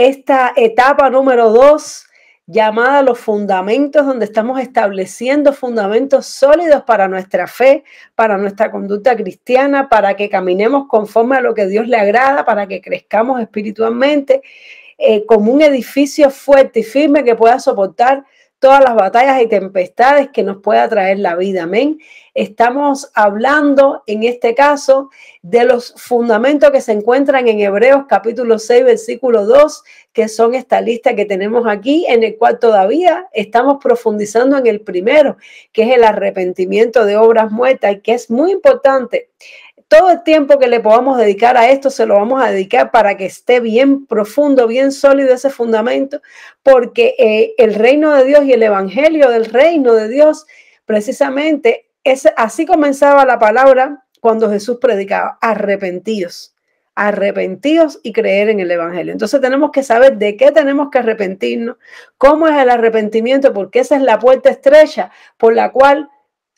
esta etapa número 2, llamada los fundamentos, donde estamos estableciendo fundamentos sólidos para nuestra fe, para nuestra conducta cristiana, para que caminemos conforme a lo que Dios le agrada, para que crezcamos espiritualmente, como un edificio fuerte y firme que pueda soportar todas las batallas y tempestades que nos pueda traer la vida. Amén. Estamos hablando en este caso de los fundamentos que se encuentran en Hebreos capítulo 6, versículo 2, que son esta lista que tenemos aquí, en el cual todavía estamos profundizando en el primero, que es el arrepentimiento de obras muertas, y que es muy importante. Todo el tiempo que le podamos dedicar a esto se lo vamos a dedicar para que esté bien profundo, bien sólido ese fundamento, porque el reino de Dios y el evangelio del reino de Dios, precisamente, así comenzaba la palabra cuando Jesús predicaba: arrepentidos, arrepentidos y creer en el evangelio. Entonces tenemos que saber de qué tenemos que arrepentirnos, cómo es el arrepentimiento, porque esa es la puerta estrecha por la cual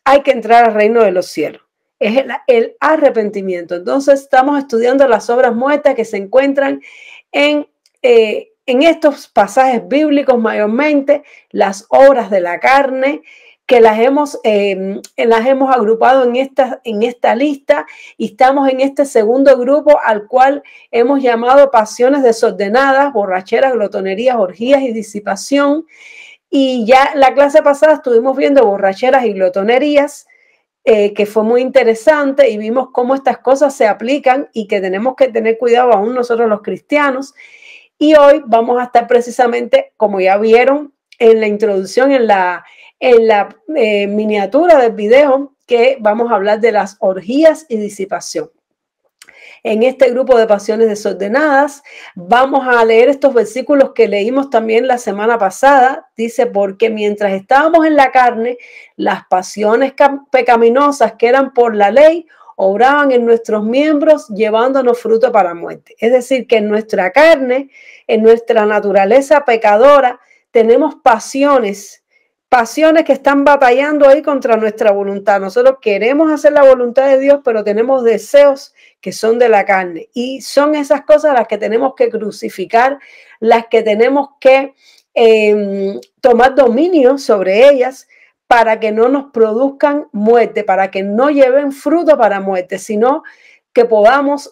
hay que entrar al reino de los cielos. Es el arrepentimiento. Entonces estamos estudiando las obras muertas que se encuentran en estos pasajes bíblicos, mayormente las obras de la carne, que las hemos agrupado en esta lista, y estamos en este segundo grupo, al cual hemos llamado pasiones desordenadas, borracheras, glotonerías, orgías y disipación. Y ya la clase pasada estuvimos viendo borracheras y glotonerías, que fue muy interesante, y vimos cómo estas cosas se aplican y que tenemos que tener cuidado aún nosotros los cristianos. Y hoy vamos a estar precisamente, como ya vieron en la introducción, en la miniatura del video, que vamos a hablar de las orgías y disipación. En este grupo de pasiones desordenadas vamos a leer estos versículos que leímos también la semana pasada. Dice: porque mientras estábamos en la carne, las pasiones pecaminosas que eran por la ley obraban en nuestros miembros, llevándonos fruto para muerte. Es decir, que en nuestra carne, en nuestra naturaleza pecadora, tenemos pasiones que están batallando ahí contra nuestra voluntad. Nosotros queremos hacer la voluntad de Dios, pero tenemos deseos que son de la carne, y son esas cosas las que tenemos que crucificar, las que tenemos que tomar dominio sobre ellas, para que no nos produzcan muerte, para que no lleven fruto para muerte, sino que podamos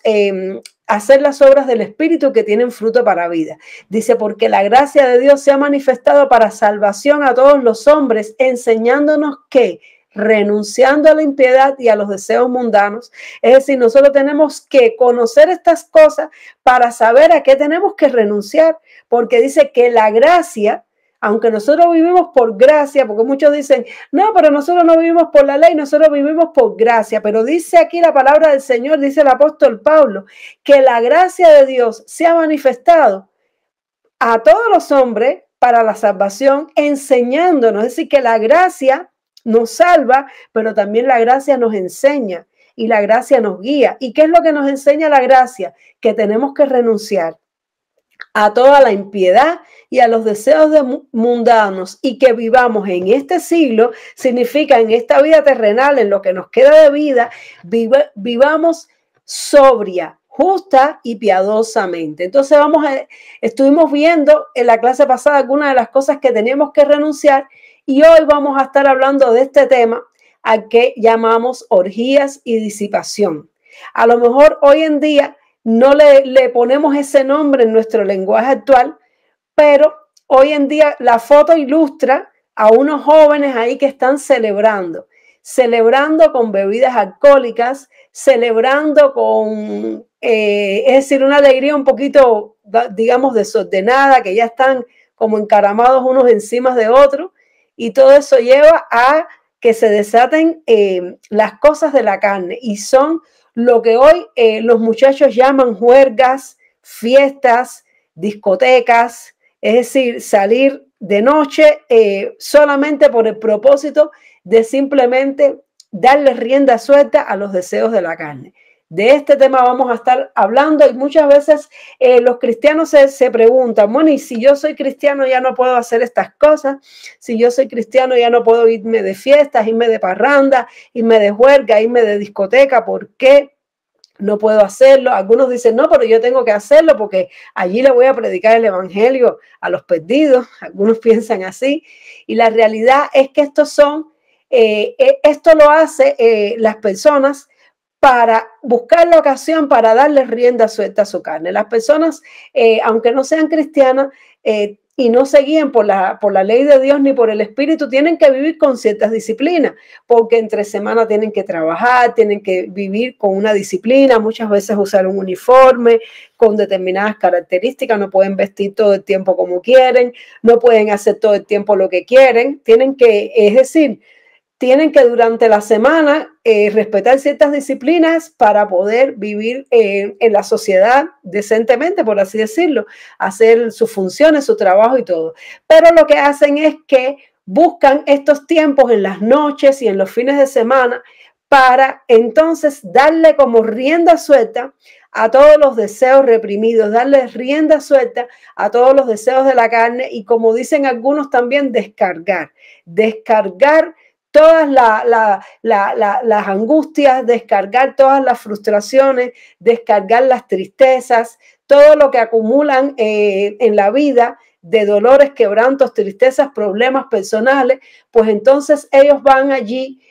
hacer las obras del Espíritu que tienen fruto para vida. Dice: porque la gracia de Dios se ha manifestado para salvación a todos los hombres, enseñándonos que, renunciando a la impiedad y a los deseos mundanos, es decir, nosotros tenemos que conocer estas cosas para saber a qué tenemos que renunciar, porque dice que la gracia, aunque nosotros vivimos por gracia, porque muchos dicen: no, pero nosotros no vivimos por la ley, nosotros vivimos por gracia. Pero dice aquí la palabra del Señor, dice el apóstol Pablo, que la gracia de Dios se ha manifestado a todos los hombres para la salvación, enseñándonos. Es decir, que la gracia nos salva, pero también la gracia nos enseña y la gracia nos guía. ¿Y qué es lo que nos enseña la gracia? Que tenemos que renunciar a toda la impiedad y a los deseos mundanos, y que vivamos en este siglo, significa en esta vida terrenal, en lo que nos queda de vida, vivamos sobria, justa y piadosamente. Entonces estuvimos viendo en la clase pasada algunas de las cosas que teníamos que renunciar, y hoy vamos a estar hablando de este tema al que llamamos orgías y disipación. A lo mejor hoy en día no le ponemos ese nombre en nuestro lenguaje actual, pero hoy en día la foto ilustra a unos jóvenes ahí que están celebrando con bebidas alcohólicas, celebrando con, es decir, una alegría un poquito, digamos, desordenada, que ya están como encaramados unos encima de otros, y todo eso lleva a que se desaten las cosas de la carne, y son lo que hoy los muchachos llaman juergas, fiestas, discotecas, es decir, salir de noche solamente por el propósito de simplemente darle rienda suelta a los deseos de la carne. De este tema vamos a estar hablando, y muchas veces los cristianos se preguntan: bueno, y si yo soy cristiano ya no puedo hacer estas cosas, si yo soy cristiano ya no puedo irme de fiestas, irme de parranda, irme de juerga, irme de discoteca, ¿por qué? no puedo hacerlo. Algunos dicen, no, pero yo tengo que hacerlo porque allí le voy a predicar el evangelio a los perdidos. Algunos piensan así. Y la realidad es que esto lo hace las personas para buscar la ocasión para darle rienda suelta a su carne. Las personas, aunque no sean cristianas, y no se guíen por la ley de Dios ni por el Espíritu, tienen que vivir con ciertas disciplinas, porque entre semana tienen que trabajar, tienen que vivir con una disciplina, muchas veces usar un uniforme con determinadas características, no pueden vestir todo el tiempo como quieren, no pueden hacer todo el tiempo lo que quieren, tienen que durante la semana respetar ciertas disciplinas para poder vivir en la sociedad decentemente, por así decirlo, hacer sus funciones, su trabajo y todo. Pero lo que hacen es que buscan estos tiempos en las noches y en los fines de semana para entonces darle como rienda suelta a todos los deseos reprimidos, darle rienda suelta a todos los deseos de la carne y, como dicen algunos también, descargar todas las angustias, descargar todas las frustraciones, descargar las tristezas, todo lo que acumulan en la vida de dolores, quebrantos, tristezas, problemas personales, pues entonces ellos van allí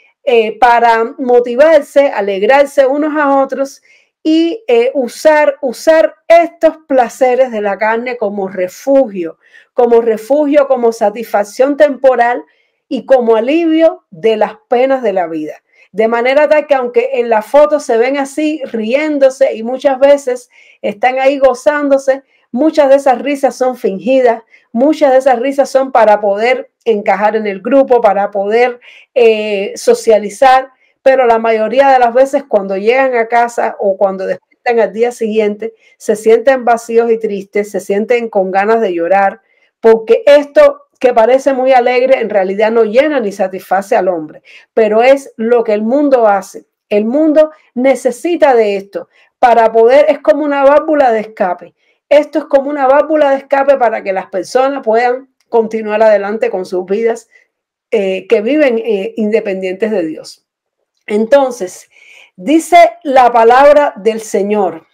para motivarse, alegrarse unos a otros y usar estos placeres de la carne como refugio, como satisfacción temporal y como alivio de las penas de la vida. De manera tal que aunque en la foto se ven así riéndose y muchas veces están ahí gozándose, muchas de esas risas son fingidas, muchas de esas risas son para poder encajar en el grupo, para poder socializar, pero la mayoría de las veces cuando llegan a casa o cuando despiertan al día siguiente, se sienten vacíos y tristes, se sienten con ganas de llorar, porque esto que parece muy alegre, en realidad no llena ni satisface al hombre, pero es lo que el mundo hace. El mundo necesita de esto para poder, es como una válvula de escape. Esto es como una válvula de escape para que las personas puedan continuar adelante con sus vidas que viven independientes de Dios. Entonces, dice la palabra del Señor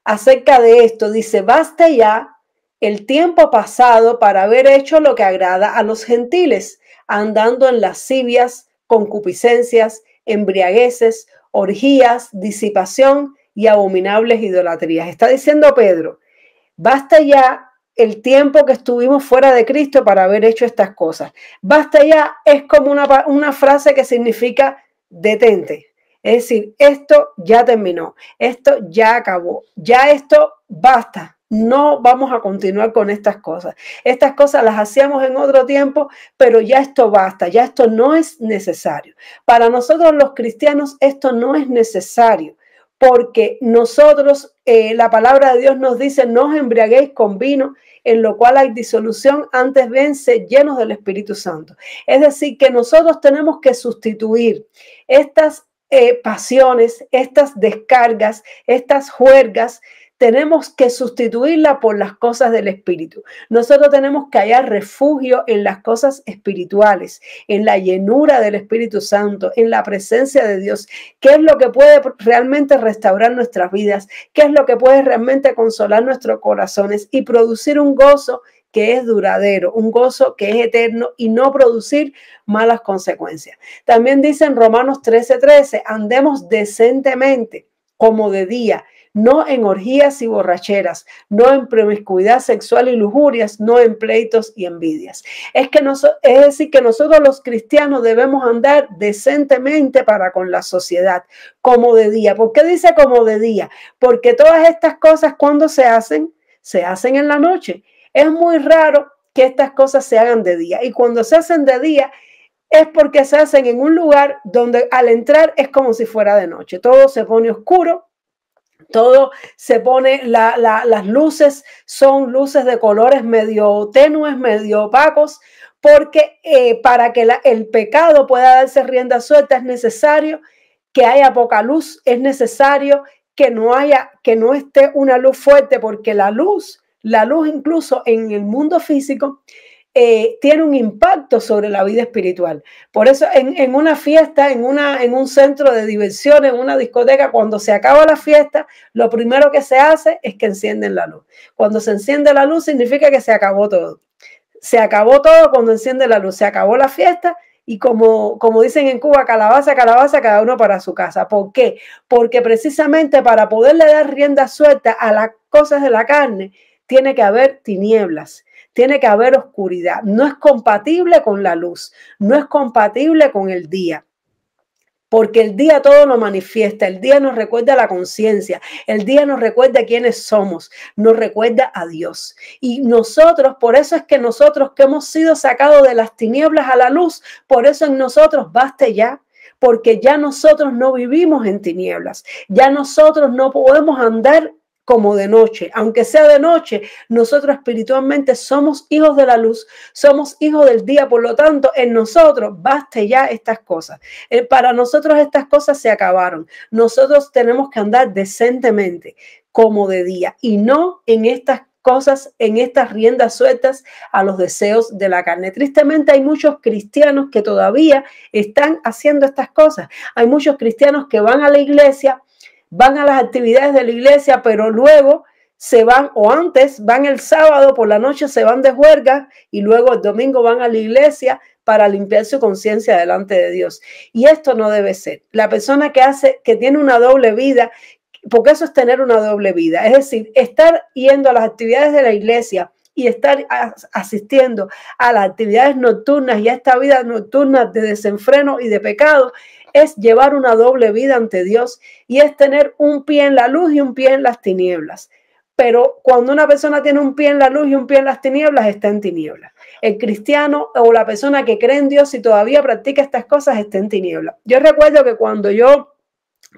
acerca de esto, dice, basta ya el tiempo pasado para haber hecho lo que agrada a los gentiles, andando en lascivias, concupiscencias, embriagueces, orgías, disipación y abominables idolatrías. Está diciendo Pedro, basta ya el tiempo que estuvimos fuera de Cristo para haber hecho estas cosas. Basta ya es como una frase que significa detente. Es decir, esto ya terminó, esto ya acabó, ya esto basta. No vamos a continuar con estas cosas. Estas cosas las hacíamos en otro tiempo, pero ya esto basta, ya esto no es necesario. Para nosotros los cristianos esto no es necesario, porque nosotros, la palabra de Dios nos dice, no os embriaguéis con vino, en lo cual hay disolución, antes bien sed llenos del Espíritu Santo. Es decir, que nosotros tenemos que sustituir estas pasiones, estas descargas, estas juergas, tenemos que sustituirla por las cosas del Espíritu. Nosotros tenemos que hallar refugio en las cosas espirituales, en la llenura del Espíritu Santo, en la presencia de Dios. ¿Qué es lo que puede realmente restaurar nuestras vidas? ¿Qué es lo que puede realmente consolar nuestros corazones y producir un gozo que es duradero, un gozo que es eterno y no producir malas consecuencias? También dice en Romanos 13:13, andemos decentemente como de día, no en orgías y borracheras, no en promiscuidad sexual y lujurias, no en pleitos y envidias. Es decir, que nosotros los cristianos debemos andar decentemente para con la sociedad, como de día. ¿Por qué dice como de día? Porque todas estas cosas, cuando se hacen en la noche. Es muy raro que estas cosas se hagan de día. Y cuando se hacen de día, es porque se hacen en un lugar donde al entrar es como si fuera de noche. Todo se pone oscuro. Todo se pone, las luces son luces de colores medio tenues, medio opacos, porque para que el pecado pueda darse rienda suelta es necesario que haya poca luz, es necesario que no esté una luz fuerte, porque la luz incluso en el mundo físico tiene un impacto sobre la vida espiritual. Por eso en una fiesta, en un centro de diversión, en una discoteca, cuando se acaba la fiesta, lo primero que se hace es que encienden la luz. Cuando se enciende la luz significa que se acabó todo. Se acabó todo cuando enciende la luz, se acabó la fiesta y como dicen en Cuba, calabaza, calabaza, cada uno para su casa. ¿Por qué? Porque precisamente para poderle dar rienda suelta a las cosas de la carne, tiene que haber tinieblas. Tiene que haber oscuridad. No es compatible con la luz. No es compatible con el día. Porque el día todo lo manifiesta. El día nos recuerda la conciencia. El día nos recuerda quiénes somos. Nos recuerda a Dios. Y nosotros, por eso es que nosotros que hemos sido sacados de las tinieblas a la luz, por eso en nosotros baste ya. Porque ya nosotros no vivimos en tinieblas. Ya nosotros no podemos andar como de noche, aunque sea de noche, nosotros espiritualmente somos hijos de la luz, somos hijos del día, por lo tanto, en nosotros baste ya estas cosas. Para nosotros estas cosas se acabaron. Nosotros tenemos que andar decentemente como de día y no en estas cosas, en estas riendas sueltas a los deseos de la carne. Tristemente hay muchos cristianos que todavía están haciendo estas cosas. Hay muchos cristianos que van a la iglesia, van a las actividades de la iglesia, pero luego se van, o antes van el sábado por la noche, se van de juerga y luego el domingo van a la iglesia para limpiar su conciencia delante de Dios. Y esto no debe ser. La persona que tiene una doble vida, porque eso es tener una doble vida, es decir, estar yendo a las actividades de la iglesia y estar asistiendo a las actividades nocturnas y a esta vida nocturna de desenfreno y de pecado, es llevar una doble vida ante Dios y es tener un pie en la luz y un pie en las tinieblas. Pero cuando una persona tiene un pie en la luz y un pie en las tinieblas, está en tinieblas. El cristiano o la persona que cree en Dios y todavía practica estas cosas está en tinieblas. Yo recuerdo que cuando yo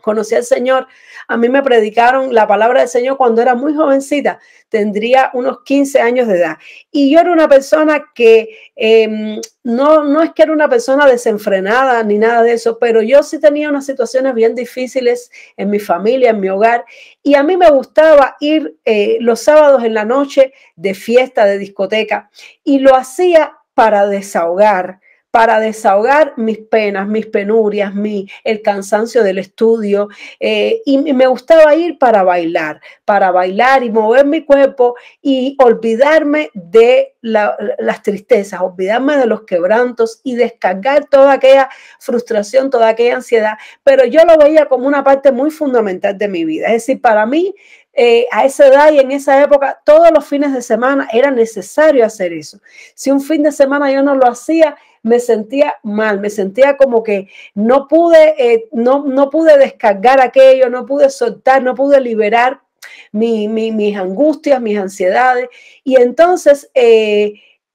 conocí al Señor, a mí me predicaron la palabra del Señor cuando era muy jovencita, tendría unos 15 años de edad. Y yo era una persona que no es que era una persona desenfrenada ni nada de eso, pero yo sí tenía unas situaciones bien difíciles en mi familia, en mi hogar. Y a mí me gustaba ir los sábados en la noche de fiesta, de discoteca, y lo hacía para desahogar mis penas, mis penurias, el cansancio del estudio, y me gustaba ir para bailar y mover mi cuerpo y olvidarme de las tristezas, olvidarme de los quebrantos y descargar toda aquella frustración, toda aquella ansiedad, pero yo lo veía como una parte muy fundamental de mi vida. Es decir, para mí, a esa edad y en esa época, todos los fines de semana era necesario hacer eso. Si un fin de semana yo no lo hacía, me sentía mal, me sentía como que no pude descargar aquello, no pude soltar, no pude liberar mis angustias, mis ansiedades. Y entonces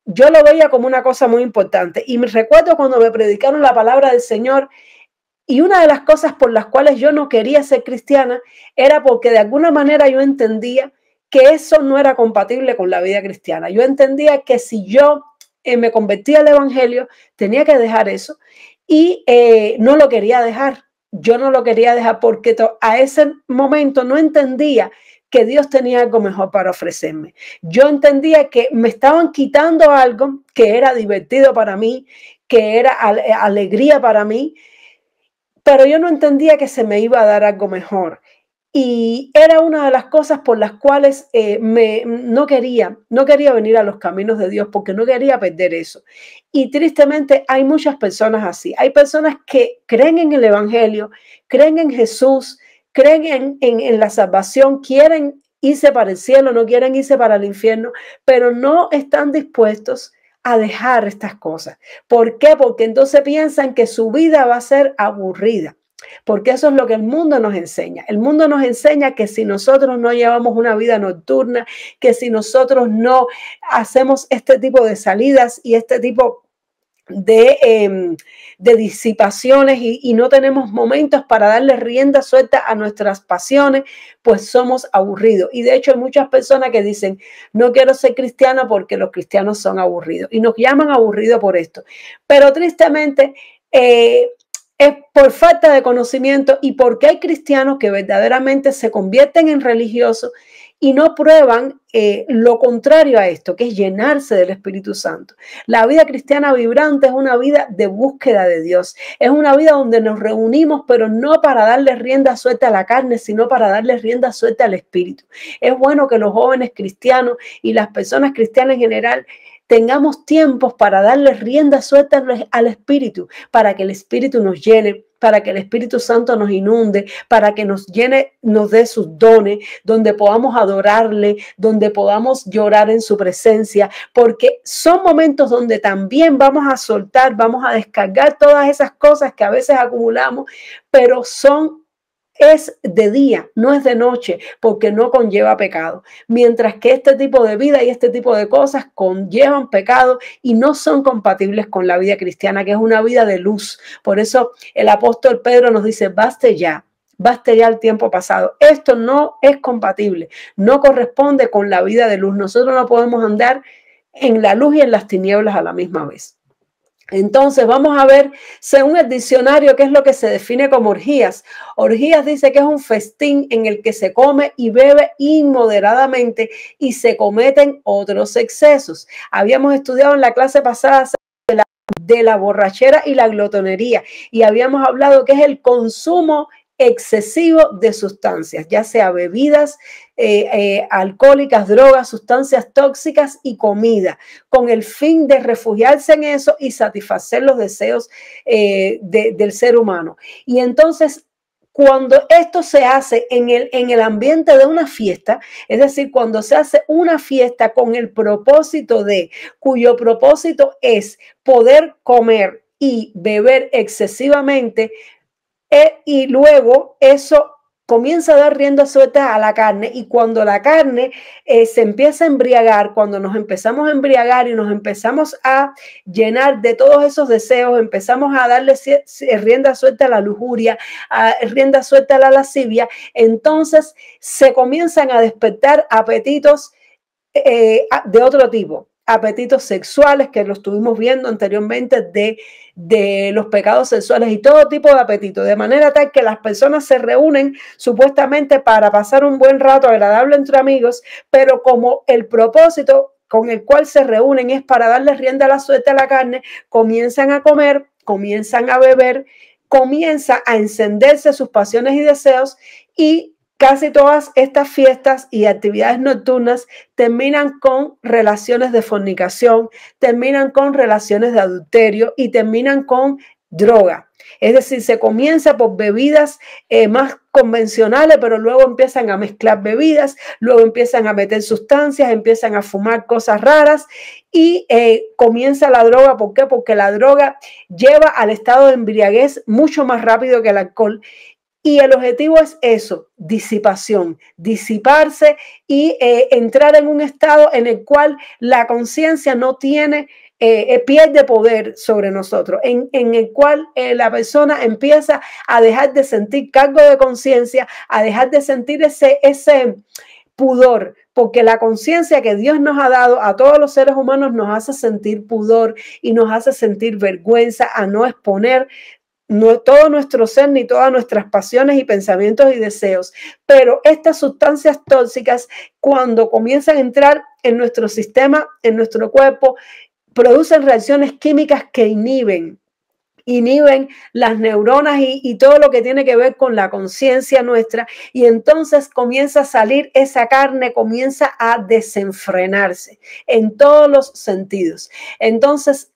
yo lo veía como una cosa muy importante. Y me recuerdo cuando me predicaron la palabra del Señor, y una de las cosas por las cuales yo no quería ser cristiana era porque de alguna manera yo entendía que eso no era compatible con la vida cristiana. Yo entendía que si yo me convertía al evangelio, tenía que dejar eso y no lo quería dejar. Yo no lo quería dejar porque a ese momento no entendía que Dios tenía algo mejor para ofrecerme. Yo entendía que me estaban quitando algo que era divertido para mí, que era alegría para mí, pero yo no entendía que se me iba a dar algo mejor. Y era una de las cosas por las cuales no quería venir a los caminos de Dios, porque no quería perder eso. Y tristemente hay muchas personas así. Hay personas que creen en el evangelio, creen en Jesús, creen en la salvación, quieren irse para el cielo, no quieren irse para el infierno, pero no están dispuestos a dejar estas cosas. ¿Por qué? Porque entonces piensan que su vida va a ser aburrida. Porque eso es lo que el mundo nos enseña. El mundo nos enseña que si nosotros no llevamos una vida nocturna, que si nosotros no hacemos este tipo de salidas y este tipo de disipaciones y no tenemos momentos para darle rienda suelta a nuestras pasiones, pues somos aburridos. Y de hecho hay muchas personas que dicen, no quiero ser cristiana porque los cristianos son aburridos. Y nos llaman aburridos por esto. Pero tristemente, es por falta de conocimiento y porque hay cristianos que verdaderamente se convierten en religiosos y no prueban lo contrario a esto, que es llenarse del Espíritu Santo. La vida cristiana vibrante es una vida de búsqueda de Dios. Es una vida donde nos reunimos, pero no para darle rienda suelta a la carne, sino para darle rienda suelta al Espíritu. Es bueno que los jóvenes cristianos y las personas cristianas en general tengamos tiempos para darle rienda suelta al Espíritu, para que el Espíritu nos llene, para que el Espíritu Santo nos inunde, para que nos llene, nos dé sus dones, donde podamos adorarle, donde podamos llorar en su presencia, porque son momentos donde también vamos a soltar, vamos a descargar todas esas cosas que a veces acumulamos, pero es de día, no es de noche, porque no conlleva pecado. Mientras que este tipo de vida y este tipo de cosas conllevan pecado y no son compatibles con la vida cristiana, que es una vida de luz. Por eso el apóstol Pedro nos dice, baste ya el tiempo pasado. Esto no es compatible, no corresponde con la vida de luz. Nosotros no podemos andar en la luz y en las tinieblas a la misma vez. Entonces vamos a ver, según el diccionario, qué es lo que se define como orgías. Orgías dice que es un festín en el que se come y bebe inmoderadamente y se cometen otros excesos. Habíamos estudiado en la clase pasada de la borrachera y la glotonería y habíamos hablado que es el consumo excesivo de sustancias, ya sea bebidas alcohólicas, drogas, sustancias tóxicas y comida, con el fin de refugiarse en eso y satisfacer los deseos del ser humano. Y entonces, cuando esto se hace en el ambiente de una fiesta, es decir, cuando se hace una fiesta con el propósito cuyo propósito es poder comer y beber excesivamente, y luego eso comienza a dar rienda suelta a la carne, y cuando la carne se empieza a embriagar, cuando nos empezamos a embriagar y nos empezamos a llenar de todos esos deseos, empezamos a darle rienda suelta a la lujuria, rienda suelta a la lascivia, entonces se comienzan a despertar apetitos de otro tipo. Apetitos sexuales, que lo estuvimos viendo anteriormente, de los pecados sexuales y todo tipo de apetitos, de manera tal que las personas se reúnen supuestamente para pasar un buen rato agradable entre amigos, pero como el propósito con el cual se reúnen es para darle rienda a la suelta a la carne, comienzan a comer, comienzan a beber, comienza a encenderse sus pasiones y deseos, y casi todas estas fiestas y actividades nocturnas terminan con relaciones de fornicación, terminan con relaciones de adulterio y terminan con droga. Es decir, se comienza por bebidas más convencionales, pero luego empiezan a mezclar bebidas, luego empiezan a meter sustancias, empiezan a fumar cosas raras y comienza la droga. ¿Por qué? Porque la droga lleva al estado de embriaguez mucho más rápido que el alcohol. Y el objetivo es eso, disipación, disiparse y entrar en un estado en el cual la conciencia no tiene, pierde poder sobre nosotros, en el cual la persona empieza a dejar de sentir cargo de conciencia, a dejar de sentir ese pudor, porque la conciencia que Dios nos ha dado a todos los seres humanos nos hace sentir pudor y nos hace sentir vergüenza a no exponer no todo nuestro ser ni todas nuestras pasiones y pensamientos y deseos, pero estas sustancias tóxicas, cuando comienzan a entrar en nuestro sistema, en nuestro cuerpo, producen reacciones químicas que inhiben las neuronas y todo lo que tiene que ver con la conciencia nuestra, y entonces comienza a salir esa carne, comienza a desenfrenarse en todos los sentidos. Entonces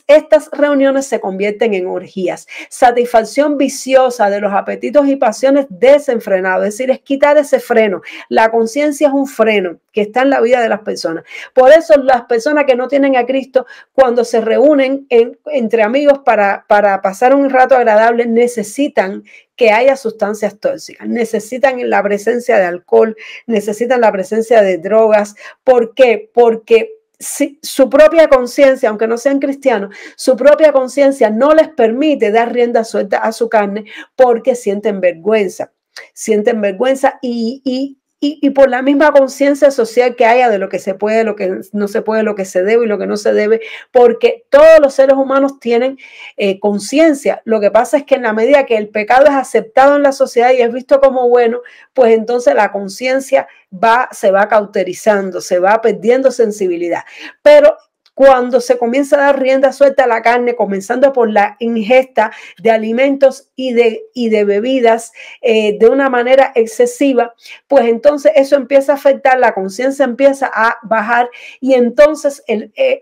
estas reuniones se convierten en orgías, satisfacción viciosa de los apetitos y pasiones desenfrenados, es decir, es quitar ese freno. La conciencia es un freno que está en la vida de las personas. Por eso las personas que no tienen a Cristo, cuando se reúnen entre amigos para pasar un rato agradable, necesitan que haya sustancias tóxicas, necesitan la presencia de alcohol, necesitan la presencia de drogas. ¿Por qué? Porque si su propia conciencia, aunque no sean cristianos, su propia conciencia no les permite dar rienda suelta a su carne, porque sienten vergüenza y y por la misma conciencia social que haya de lo que se puede, lo que no se puede, lo que se debe y lo que no se debe, porque todos los seres humanos tienen conciencia. Lo que pasa es que en la medida que el pecado es aceptado en la sociedad y es visto como bueno, pues entonces la conciencia se va cauterizando, se va perdiendo sensibilidad. Pero cuando se comienza a dar rienda suelta a la carne, comenzando por la ingesta de alimentos y de bebidas de una manera excesiva, pues entonces eso empieza a afectar, la conciencia empieza a bajar y entonces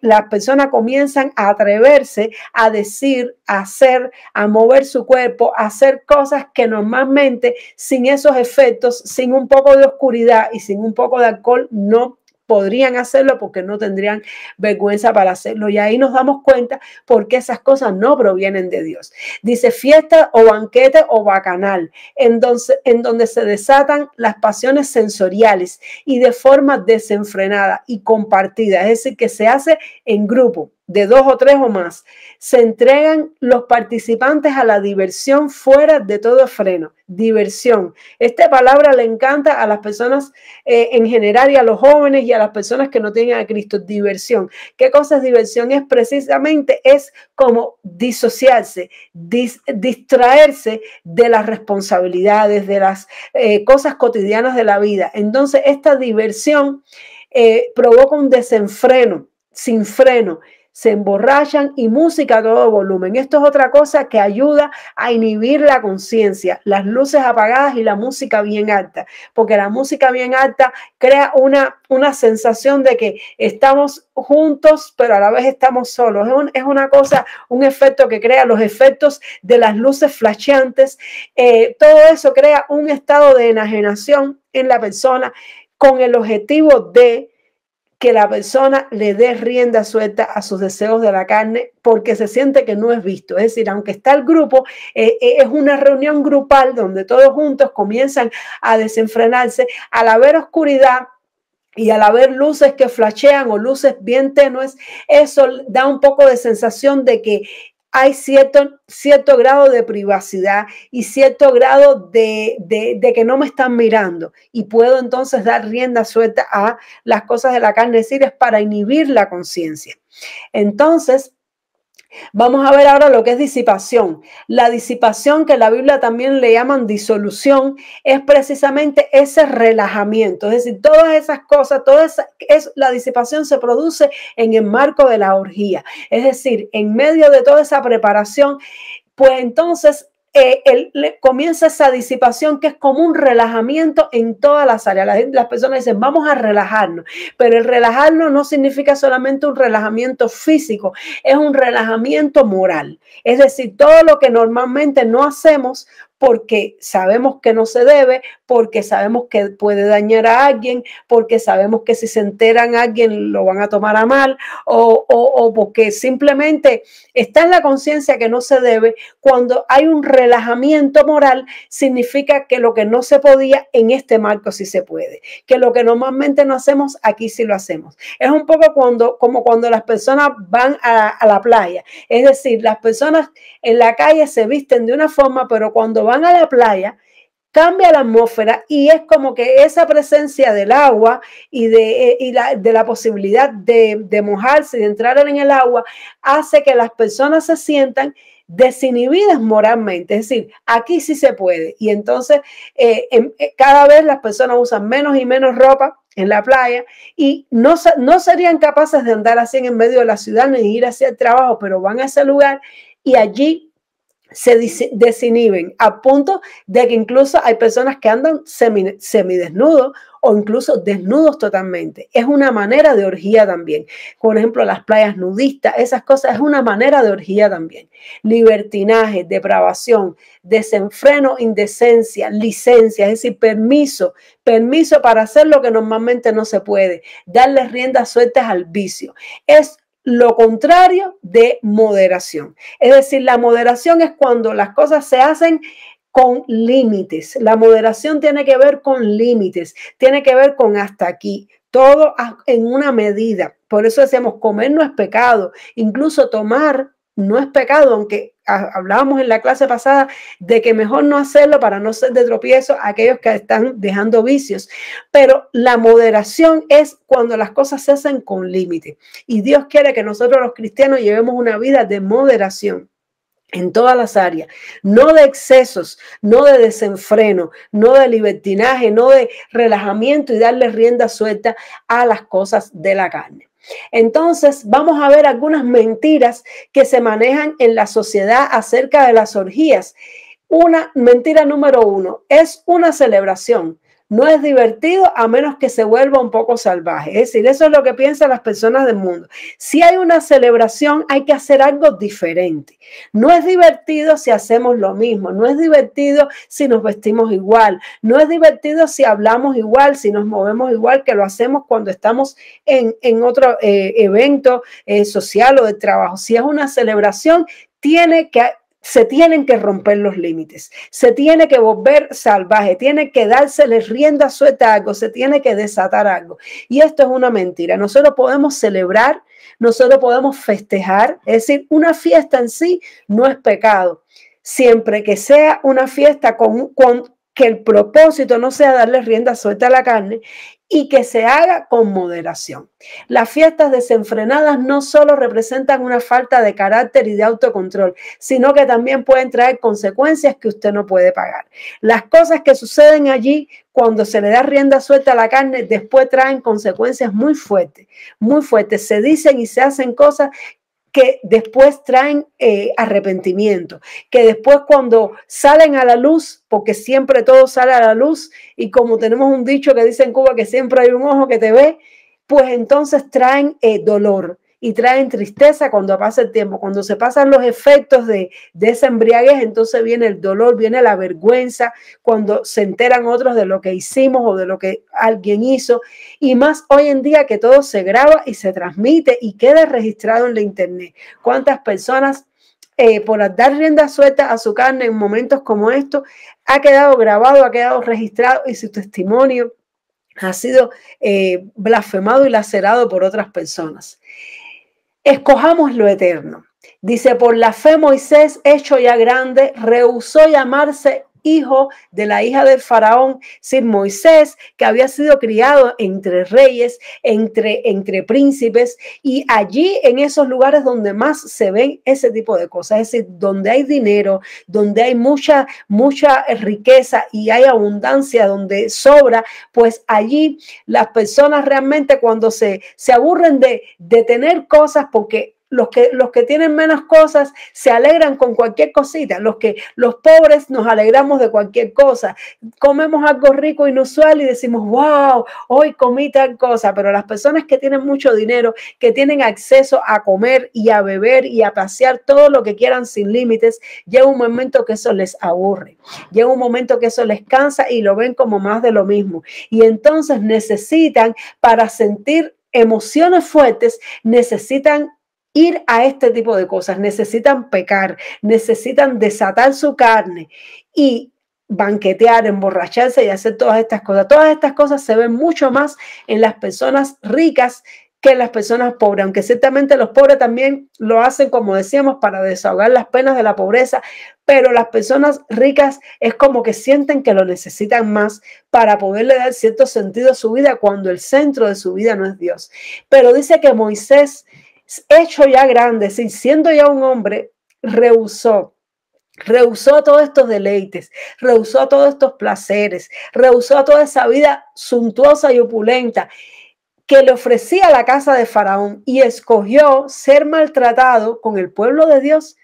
las personas comienzan a atreverse a decir, a hacer, a mover su cuerpo, a hacer cosas que normalmente sin esos efectos, sin un poco de oscuridad y sin un poco de alcohol no podrían hacerlo porque no tendrían vergüenza para hacerlo. Y ahí nos damos cuenta porque esas cosas no provienen de Dios. Dice fiesta o banquete o bacanal, en donde se desatan las pasiones sensoriales y de forma desenfrenada y compartida. Es decir, que se hace en grupo de 2 o 3 o más. Se entregan los participantes a la diversión fuera de todo freno. Diversión. Esta palabra le encanta a las personas en general y a los jóvenes y a las personas que no tienen a Cristo. Diversión. ¿Qué cosa es diversión? Es precisamente, es como disociarse, distraerse de las responsabilidades, de las cosas cotidianas de la vida. Entonces, esta diversión provoca un desenfreno, sin freno. Se emborrachan y música a todo volumen. Esto es otra cosa que ayuda a inhibir la conciencia, las luces apagadas y la música bien alta, porque la música bien alta crea una sensación de que estamos juntos, pero a la vez estamos solos. Es una cosa, un efecto que crea los efectos de las luces flasheantes. Todo eso crea un estado de enajenación en la persona con el objetivo de que la persona le dé rienda suelta a sus deseos de la carne porque se siente que no es visto. Es decir, aunque está el grupo, es una reunión grupal donde todos juntos comienzan a desenfrenarse. Al haber oscuridad y al haber luces que flashean o luces bien tenues, eso da un poco de sensación de que hay cierto grado de privacidad y cierto grado de que no me están mirando y puedo entonces dar rienda suelta a las cosas de la carne, es decir, es para inhibir la conciencia. Entonces, vamos a ver ahora lo que es disipación. La disipación, que la Biblia también le llaman disolución, es precisamente ese relajamiento. Es decir, todas esas cosas, la disipación se produce en el marco de la orgía. Es decir, en medio de toda esa preparación, pues entonces comienza esa disipación que es como un relajamiento en todas las áreas. Las personas dicen, vamos a relajarnos, pero el relajarnos no significa solamente un relajamiento físico, es un relajamiento moral. Es decir, todo lo que normalmente no hacemos porque sabemos que no se debe, porque sabemos que puede dañar a alguien, porque sabemos que si se enteran a alguien lo van a tomar a mal, o porque simplemente está en la conciencia que no se debe. Cuando hay un relajamiento moral, significa que lo que no se podía en este marco sí se puede, que lo que normalmente no hacemos aquí sí lo hacemos. Es un poco como cuando las personas van a la playa, es decir, las personas en la calle se visten de una forma, pero cuando van a la playa cambia la atmósfera y es como que esa presencia del agua y de la posibilidad de mojarse, de entrar en el agua, hace que las personas se sientan desinhibidas moralmente. Es decir, aquí sí se puede. Y entonces cada vez las personas usan menos y menos ropa en la playa y no serían capaces de andar así en medio de la ciudad ni ir hacia el trabajo, pero van a ese lugar y allí se desinhiben a punto de que incluso hay personas que andan semidesnudos o incluso desnudos totalmente. Es una manera de orgía también. Por ejemplo, las playas nudistas, esas cosas es una manera de orgía también. Libertinaje, depravación, desenfreno, indecencia, licencia, es decir, permiso para hacer lo que normalmente no se puede, darle riendas sueltas al vicio. Es lo contrario de moderación. Es decir, la moderación es cuando las cosas se hacen con límites. La moderación tiene que ver con límites, tiene que ver con hasta aquí, todo en una medida. Por eso decíamos, comer no es pecado, incluso tomar no es pecado, aunque hablábamos en la clase pasada de que mejor no hacerlo para no ser de tropiezo a aquellos que están dejando vicios. Pero la moderación es cuando las cosas se hacen con límite. Y Dios quiere que nosotros los cristianos llevemos una vida de moderación en todas las áreas, no de excesos, no de desenfreno, no de libertinaje, no de relajamiento y darle rienda suelta a las cosas de la carne. Entonces vamos a ver algunas mentiras que se manejan en la sociedad acerca de las orgías. Una mentira número 1, es una celebración. No es divertido a menos que se vuelva un poco salvaje. Es decir, eso es lo que piensan las personas del mundo. Si hay una celebración, hay que hacer algo diferente. No es divertido si hacemos lo mismo. No es divertido si nos vestimos igual. No es divertido si hablamos igual, si nos movemos igual que lo hacemos cuando estamos en otro evento social o de trabajo. Si es una celebración, se tienen que romper los límites, se tiene que volver salvaje, tiene que dársele rienda suelta a algo, se tiene que desatar algo. Y esto es una mentira. Nosotros podemos celebrar, nosotros podemos festejar, es decir, una fiesta en sí no es pecado, siempre que sea una fiesta que el propósito no sea darle rienda suelta a la carne y que se haga con moderación. Las fiestas desenfrenadas no solo representan una falta de carácter y de autocontrol, sino que también pueden traer consecuencias que usted no puede pagar. Las cosas que suceden allí cuando se le da rienda suelta a la carne, después traen consecuencias muy fuertes, muy fuertes. Se dicen y se hacen cosas que después traen arrepentimiento, que después cuando salen a la luz, porque siempre todo sale a la luz, y como tenemos un dicho que dice en Cuba que siempre hay un ojo que te ve, pues entonces traen dolor y traen tristeza cuando pasa el tiempo. Cuando se pasan los efectos de esa embriaguez, entonces viene el dolor, viene la vergüenza, cuando se enteran otros de lo que hicimos o de lo que alguien hizo, y más hoy en día que todo se graba y se transmite y queda registrado en la internet. ¿Cuántas personas por dar rienda suelta a su carne en momentos como estos ha quedado grabado, ha quedado registrado y su testimonio ha sido blasfemado y lacerado por otras personas? Escojamos lo eterno. Dice, por la fe Moisés, hecho ya grande, rehusó llamarse hijo de la hija del faraón, sin Moisés, que había sido criado entre reyes, entre príncipes, y allí en esos lugares donde más se ven ese tipo de cosas, es decir, donde hay dinero, donde hay mucha riqueza y hay abundancia, donde sobra, pues allí las personas realmente cuando se aburren de tener cosas, porque los que tienen menos cosas se alegran con cualquier cosita. Los pobres nos alegramos de cualquier cosa. Comemos algo rico, inusual y decimos, wow, hoy comí tal cosa. Pero las personas que tienen mucho dinero, que tienen acceso a comer y a beber y a pasear todo lo que quieran sin límites, llega un momento que eso les aburre. Llega un momento que eso les cansa y lo ven como más de lo mismo. Y entonces necesitan, para sentir emociones fuertes, necesitan ir a este tipo de cosas, necesitan pecar, necesitan desatar su carne y banquetear, emborracharse y hacer todas estas cosas. Todas estas cosas se ven mucho más en las personas ricas que en las personas pobres, aunque ciertamente los pobres también lo hacen, como decíamos, para desahogar las penas de la pobreza, pero las personas ricas es como que sienten que lo necesitan más para poderle dar cierto sentido a su vida cuando el centro de su vida no es Dios. Pero dice que Moisés, hecho ya grande, siendo ya un hombre, rehusó todos estos deleites, rehusó todos estos placeres, rehusó toda esa vida suntuosa y opulenta que le ofrecía la casa de Faraón y escogió ser maltratado con el pueblo de Dios.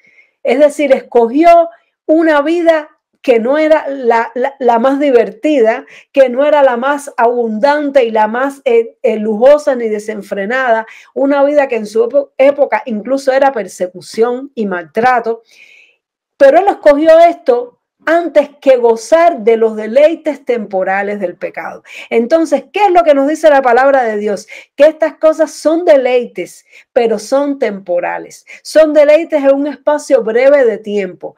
Es decir, escogió una vida que no era la más divertida, que no era la más abundante y la más lujosa ni desenfrenada, una vida que en su época incluso era persecución y maltrato, pero él escogió esto antes que gozar de los deleites temporales del pecado. Entonces, ¿qué es lo que nos dice la palabra de Dios? Que estas cosas son deleites, pero son temporales. Son deleites en un espacio breve de tiempo.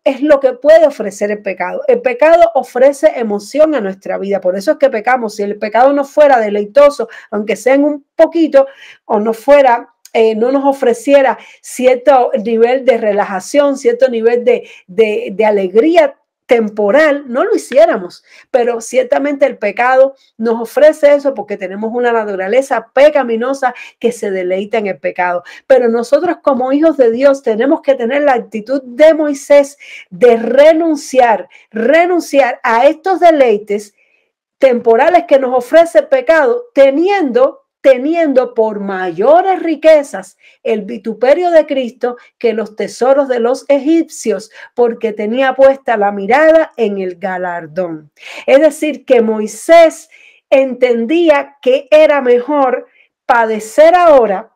Es lo que puede ofrecer el pecado. El pecado ofrece emoción a nuestra vida. Por eso es que pecamos. Si el pecado no fuera deleitoso, aunque sea en un poquito, o no fuera no nos ofreciera cierto nivel de relajación, cierto nivel de alegría temporal, no lo hiciéramos, pero ciertamente el pecado nos ofrece eso porque tenemos una naturaleza pecaminosa que se deleita en el pecado. Pero nosotros como hijos de Dios tenemos que tener la actitud de Moisés de renunciar a estos deleites temporales que nos ofrece el pecado, teniendo por mayores riquezas el vituperio de Cristo que los tesoros de los egipcios, porque tenía puesta la mirada en el galardón. Es decir, que Moisés entendía que era mejor padecer ahora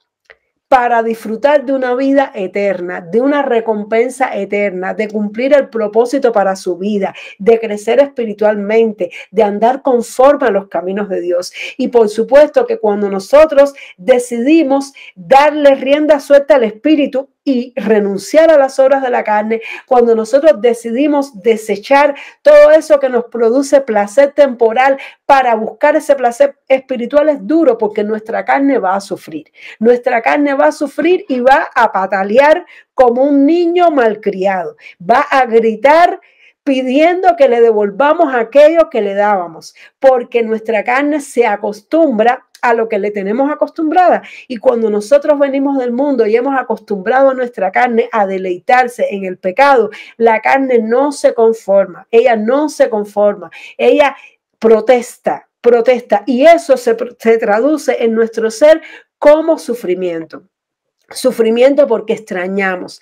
para disfrutar de una vida eterna, de una recompensa eterna, de cumplir el propósito para su vida, de crecer espiritualmente, de andar conforme a los caminos de Dios. Y por supuesto que cuando nosotros decidimos darle rienda suelta al Espíritu y renunciar a las obras de la carne, cuando nosotros decidimos desechar todo eso que nos produce placer temporal para buscar ese placer espiritual, es duro porque nuestra carne va a sufrir. Nuestra carne va a sufrir y va a patalear como un niño malcriado. Va a gritar pidiendo que le devolvamos aquello que le dábamos, porque nuestra carne se acostumbra a lo que le tenemos acostumbrada. Y cuando nosotros venimos del mundo y hemos acostumbrado a nuestra carne a deleitarse en el pecado, la carne no se conforma, ella no se conforma, ella protesta, y eso se traduce en nuestro ser como sufrimiento. Sufrimiento porque extrañamos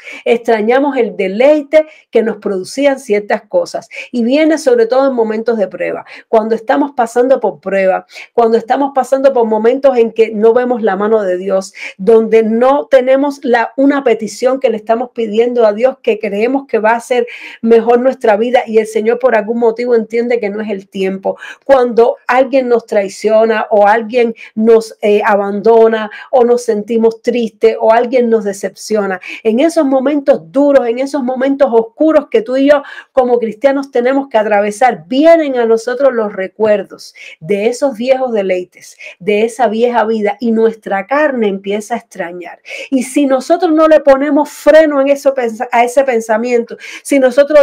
el deleite que nos producían ciertas cosas, y viene sobre todo en momentos de prueba, cuando estamos pasando por prueba, cuando estamos pasando por momentos en que no vemos la mano de Dios, donde no tenemos una petición que le estamos pidiendo a Dios, que creemos que va a ser mejor nuestra vida y el Señor por algún motivo entiende que no es el tiempo, cuando alguien nos traiciona o alguien nos abandona o nos sentimos tristes o alguien nos decepciona. En esos momentos duros, en esos momentos oscuros que tú y yo como cristianos tenemos que atravesar, vienen a nosotros los recuerdos de esos viejos deleites, de esa vieja vida, y nuestra carne empieza a extrañar. Y si nosotros no le ponemos freno en eso, a ese pensamiento, si nosotros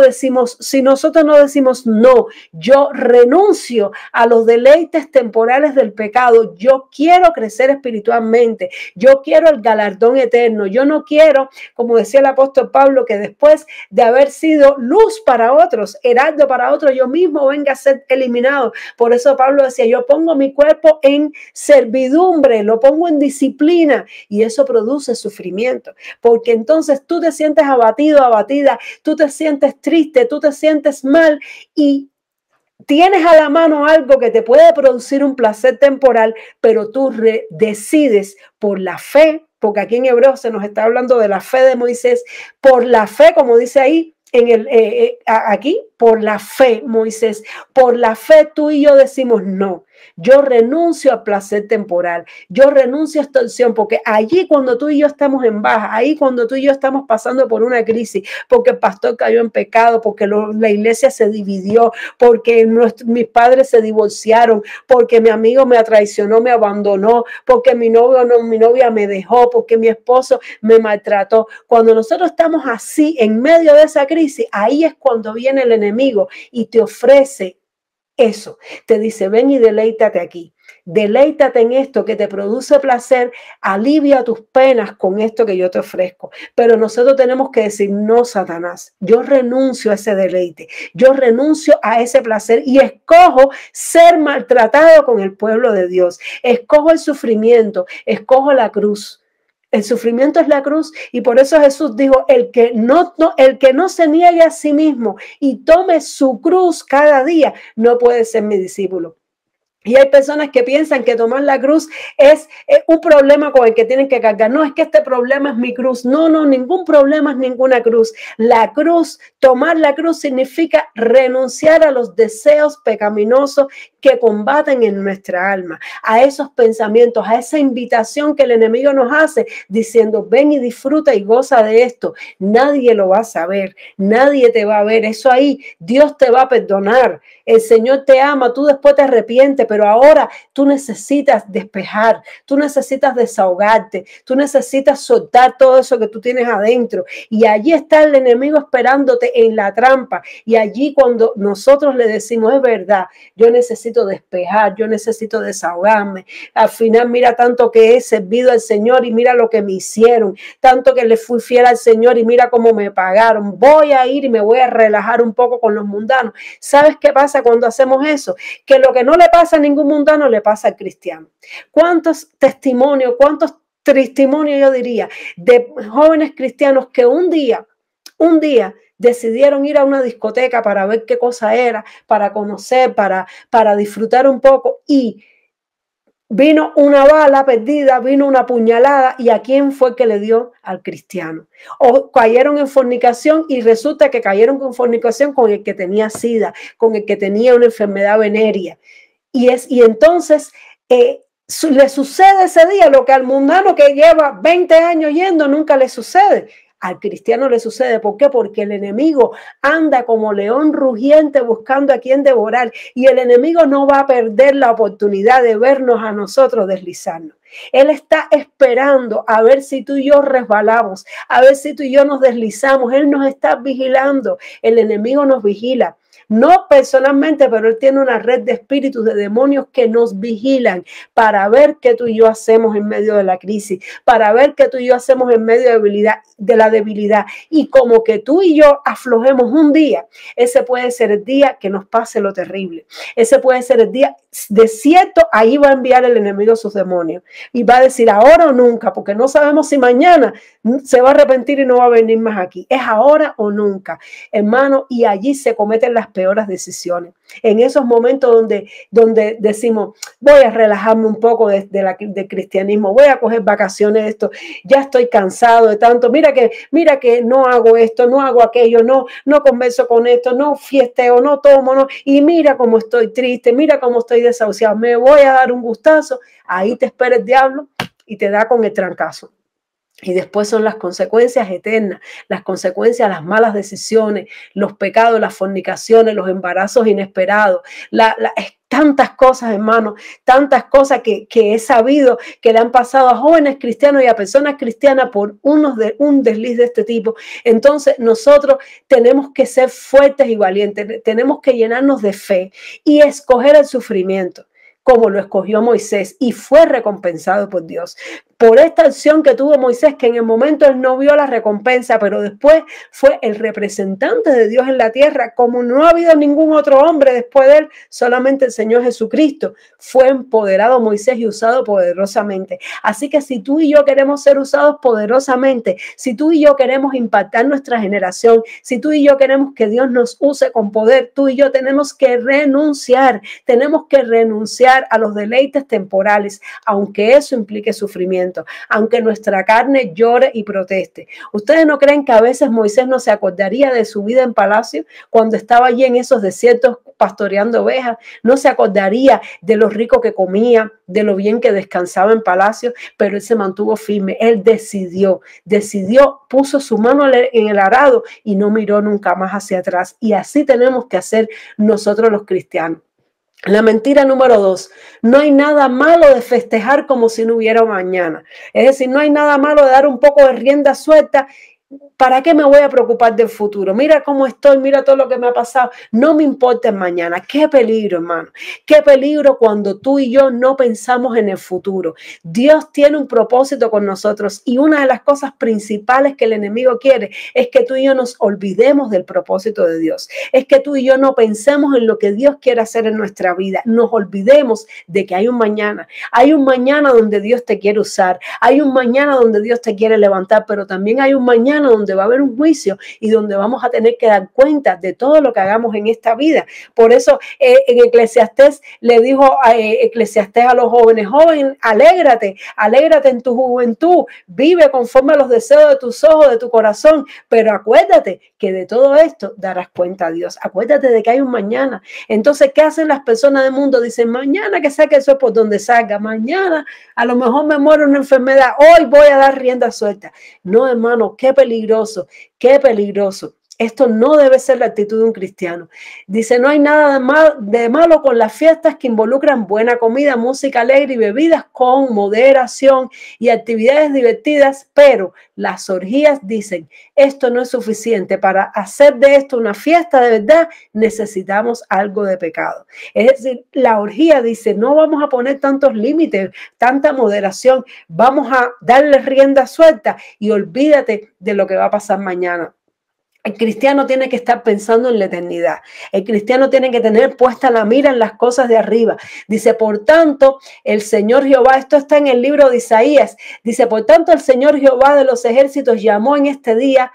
no decimos no, yo renuncio a los deleites temporales del pecado, yo quiero crecer espiritualmente, yo quiero el galardón eterno, yo no quiero, como decía el apóstol Pablo, que después de haber sido luz para otros, heraldo para otros, yo mismo venga a ser eliminado. Por eso Pablo decía, yo pongo mi cuerpo en servidumbre, lo pongo en disciplina, y eso produce sufrimiento, porque entonces tú te sientes abatido, abatida, tú te sientes triste, tú te sientes mal, y tienes a la mano algo que te puede producir un placer temporal, pero tú decides por la fe, porque aquí en Hebreos se nos está hablando de la fe de Moisés, por la fe, como dice ahí, aquí, por la fe, Moisés, por la fe tú y yo decimos no. Yo renuncio al placer temporal, yo renuncio a esta opción, porque allí cuando tú y yo estamos en baja, ahí cuando tú y yo estamos pasando por una crisis, porque el pastor cayó en pecado, porque la iglesia se dividió, porque mis padres se divorciaron, porque mi amigo me traicionó, me abandonó, porque mi novia me dejó, porque mi esposo me maltrató. Cuando nosotros estamos así en medio de esa crisis, ahí es cuando viene el enemigo y te ofrece eso, te dice, ven y deleítate aquí, deleítate en esto que te produce placer, alivia tus penas con esto que yo te ofrezco. Pero nosotros tenemos que decir, no, Satanás, yo renuncio a ese deleite, yo renuncio a ese placer y escojo ser maltratado con el pueblo de Dios, escojo el sufrimiento, escojo la cruz. El sufrimiento es la cruz, y por eso Jesús dijo, el que no se niegue a sí mismo y tome su cruz cada día, no puede ser mi discípulo. Y hay personas que piensan que tomar la cruz es un problema con el que tienen que cargar. No, es que este problema es mi cruz. No, ningún problema es ninguna cruz. La cruz, tomar la cruz significa renunciar a los deseos pecaminosos que combaten en nuestra alma, a esos pensamientos, a esa invitación que el enemigo nos hace diciendo, ven y disfruta y goza de esto. Nadie lo va a saber, nadie te va a ver. Eso ahí, Dios te va a perdonar. El Señor te ama, tú después te arrepientes, pero ahora tú necesitas despejar, tú necesitas desahogarte, tú necesitas soltar todo eso que tú tienes adentro. Y allí está el enemigo esperándote en la trampa. Y allí cuando nosotros le decimos, es verdad, yo necesito despejar, yo necesito desahogarme. Al final, mira tanto que he servido al Señor y mira lo que me hicieron, tanto que le fui fiel al Señor y mira cómo me pagaron. Voy a ir y me voy a relajar un poco con los mundanos. ¿Sabes qué pasa cuando hacemos eso? Que lo que no le pasa a ningún mundano le pasa al cristiano. ¿Cuántos testimonios, cuántos testimonios yo diría de jóvenes cristianos que un día decidieron ir a una discoteca para ver qué cosa era, para conocer, para disfrutar un poco, y vino una bala perdida, vino una puñalada, y ¿a quién fue que le dio? Al cristiano. O cayeron en fornicación y resulta que cayeron en fornicación con el que tenía SIDA, con el que tenía una enfermedad venérea. Y entonces le sucede ese día lo que al mundano que lleva 20 años yendo nunca le sucede. Al cristiano le sucede. ¿Por qué? Porque el enemigo anda como león rugiente buscando a quien devorar, y el enemigo no va a perder la oportunidad de vernos a nosotros deslizarnos. Él está esperando a ver si tú y yo resbalamos, a ver si tú y yo nos deslizamos. Él nos está vigilando. El enemigo nos vigila. No personalmente, pero él tiene una red de espíritus, de demonios que nos vigilan para ver qué tú y yo hacemos en medio de la crisis, para ver qué tú y yo hacemos en medio de la debilidad. Y como que tú y yo aflojemos un día, ese puede ser el día que nos pase lo terrible. Ese puede ser el día de cierto, ahí va a enviar el enemigo sus demonios y va a decir ahora o nunca, porque no sabemos si mañana se va a arrepentir y no va a venir más aquí. Es ahora o nunca, hermano, y allí se cometen las peores decisiones. En esos momentos donde decimos, voy a relajarme un poco del cristianismo, voy a coger vacaciones de esto, ya estoy cansado de tanto, mira que no hago esto, no hago aquello, no converso con esto, no fiesteo, no tomo, no, y mira cómo estoy triste, mira cómo estoy desahuciado, me voy a dar un gustazo. Ahí te espera el diablo y te da con el trancazo. Y después son las consecuencias eternas, las consecuencias, las malas decisiones, los pecados, las fornicaciones, los embarazos inesperados, tantas cosas, hermano, tantas cosas que he sabido que le han pasado a jóvenes cristianos y a personas cristianas por un desliz de este tipo. Entonces nosotros tenemos que ser fuertes y valientes, tenemos que llenarnos de fe y escoger el sufrimiento, como lo escogió Moisés, y fue recompensado por Dios. Por esta acción que tuvo Moisés, que en el momento él no vio la recompensa, pero después fue el representante de Dios en la tierra, como no ha habido ningún otro hombre después de él, solamente el Señor Jesucristo. Fue empoderado Moisés y usado poderosamente. Así que si tú y yo queremos ser usados poderosamente, si tú y yo queremos impactar nuestra generación, si tú y yo queremos que Dios nos use con poder, tú y yo tenemos que renunciar a los deleites temporales, aunque eso implique sufrimiento, aunque nuestra carne llore y proteste. ¿Ustedes no creen que a veces Moisés no se acordaría de su vida en palacio cuando estaba allí en esos desiertos pastoreando ovejas? No se acordaría de lo rico que comía, de lo bien que descansaba en palacio, pero él se mantuvo firme. Él decidió, puso su mano en el arado y no miró nunca más hacia atrás. Y así tenemos que hacer nosotros los cristianos. La mentira número 2, no hay nada malo de festejar como si no hubiera mañana. Es decir, no hay nada malo de dar un poco de rienda suelta. ¿Para qué me voy a preocupar del futuro? Mira cómo estoy, mira todo lo que me ha pasado. No me importa el mañana. Qué peligro, hermano. Qué peligro cuando tú y yo no pensamos en el futuro. Dios tiene un propósito con nosotros y una de las cosas principales que el enemigo quiere es que tú y yo nos olvidemos del propósito de Dios. Es que tú y yo no pensemos en lo que Dios quiere hacer en nuestra vida. Nos olvidemos de que hay un mañana. Hay un mañana donde Dios te quiere usar. Hay un mañana donde Dios te quiere levantar, pero también hay un mañana donde va a haber un juicio y donde vamos a tener que dar cuenta de todo lo que hagamos en esta vida. Por eso en Eclesiastés le dijo Eclesiastés a los jóvenes: joven, alégrate en tu juventud, vive conforme a los deseos de tus ojos, de tu corazón, pero acuérdate que de todo esto darás cuenta a Dios. Acuérdate de que hay un mañana. Entonces, ¿qué hacen las personas del mundo? Dicen: mañana que saque eso por donde salga, mañana a lo mejor me muero una enfermedad, hoy voy a dar rienda suelta. No, hermano, qué peligroso, qué peligroso Esto no debe ser la actitud de un cristiano. Dice, no hay nada de malo con las fiestas que involucran buena comida, música alegre y bebidas con moderación y actividades divertidas, pero las orgías, dicen, esto no es suficiente. Para hacer de esto una fiesta de verdad, necesitamos algo de pecado. Es decir, la orgía dice, no vamos a poner tantos límites, tanta moderación, vamos a darle rienda suelta y olvídate de lo que va a pasar mañana. El cristiano tiene que estar pensando en la eternidad. El cristiano tiene que tener puesta la mira en las cosas de arriba. Dice, por tanto, el Señor Jehová, esto está en el libro de Isaías, dice, por tanto, el Señor Jehová de los ejércitos llamó en este día